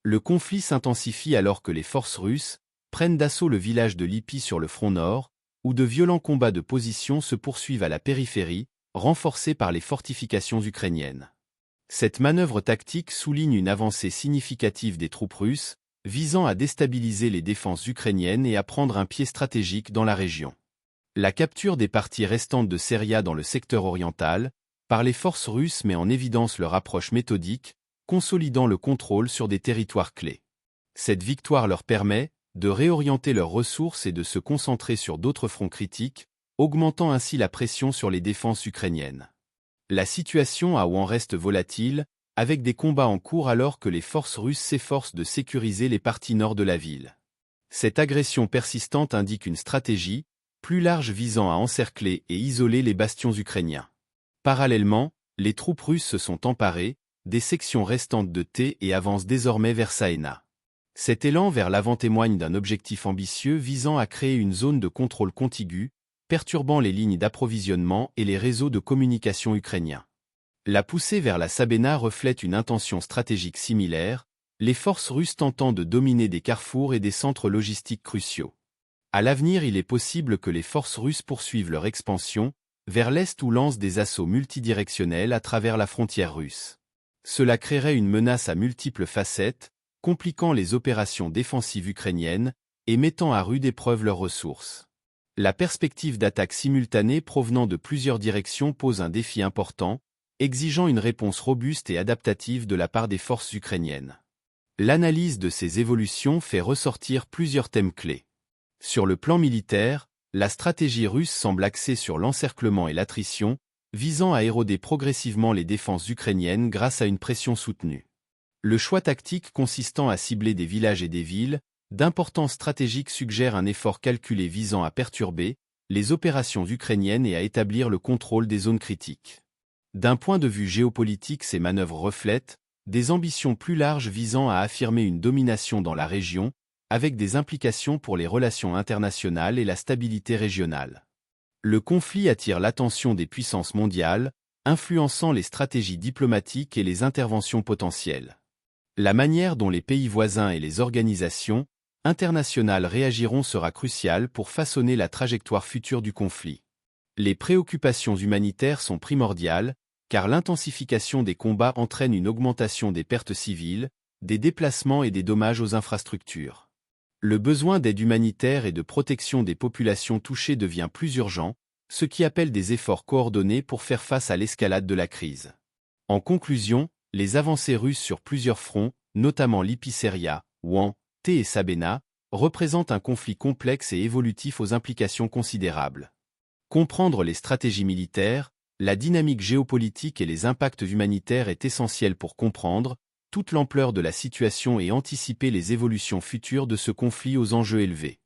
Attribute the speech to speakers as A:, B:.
A: Le conflit s'intensifie alors que les forces russes prennent d'assaut le village de Lipy sur le front nord, où de violents combats de position se poursuivent à la périphérie, renforcés par les fortifications ukrainiennes. Cette manœuvre tactique souligne une avancée significative des troupes russes, visant à déstabiliser les défenses ukrainiennes et à prendre un pied stratégique dans la région. La capture des parties restantes de Seria dans le secteur oriental, par les forces russes met en évidence leur approche méthodique, consolidant le contrôle sur des territoires clés. Cette victoire leur permet de réorienter leurs ressources et de se concentrer sur d'autres fronts critiques, augmentant ainsi la pression sur les défenses ukrainiennes. La situation à Ouan reste volatile, avec des combats en cours alors que les forces russes s'efforcent de sécuriser les parties nord de la ville. Cette agression persistante indique une stratégie plus large visant à encercler et isoler les bastions ukrainiens. Parallèlement, les troupes russes se sont emparées des sections restantes de T et avancent désormais vers Saïna. Cet élan vers l'avant témoigne d'un objectif ambitieux visant à créer une zone de contrôle contiguë, perturbant les lignes d'approvisionnement et les réseaux de communication ukrainiens. La poussée vers la Sabena reflète une intention stratégique similaire, les forces russes tentant de dominer des carrefours et des centres logistiques cruciaux. À l'avenir, il est possible que les forces russes poursuivent leur expansion vers l'est ou lancent des assauts multidirectionnels à travers la frontière russe. Cela créerait une menace à multiples facettes, compliquant les opérations défensives ukrainiennes et mettant à rude épreuve leurs ressources. La perspective d'attaques simultanées provenant de plusieurs directions pose un défi important, exigeant une réponse robuste et adaptative de la part des forces ukrainiennes. L'analyse de ces évolutions fait ressortir plusieurs thèmes clés. Sur le plan militaire, la stratégie russe semble axée sur l'encerclement et l'attrition, visant à éroder progressivement les défenses ukrainiennes grâce à une pression soutenue. Le choix tactique consistant à cibler des villages et des villes d'importance stratégique suggère un effort calculé visant à perturber les opérations ukrainiennes et à établir le contrôle des zones critiques. D'un point de vue géopolitique, ces manœuvres reflètent des ambitions plus larges visant à affirmer une domination dans la région, avec des implications pour les relations internationales et la stabilité régionale. Le conflit attire l'attention des puissances mondiales, influençant les stratégies diplomatiques et les interventions potentielles. La manière dont les pays voisins et les organisations internationales réagiront sera cruciale pour façonner la trajectoire future du conflit. Les préoccupations humanitaires sont primordiales, car l'intensification des combats entraîne une augmentation des pertes civiles, des déplacements et des dommages aux infrastructures. Le besoin d'aide humanitaire et de protection des populations touchées devient plus urgent, ce qui appelle des efforts coordonnés pour faire face à l'escalade de la crise. En conclusion, les avancées russes sur plusieurs fronts, notamment Lipy-Seria, Ouan, T et Sabena, représentent un conflit complexe et évolutif aux implications considérables. Comprendre les stratégies militaires, la dynamique géopolitique et les impacts humanitaires est essentiel pour comprendre toute l'ampleur de la situation et anticiper les évolutions futures de ce conflit aux enjeux élevés.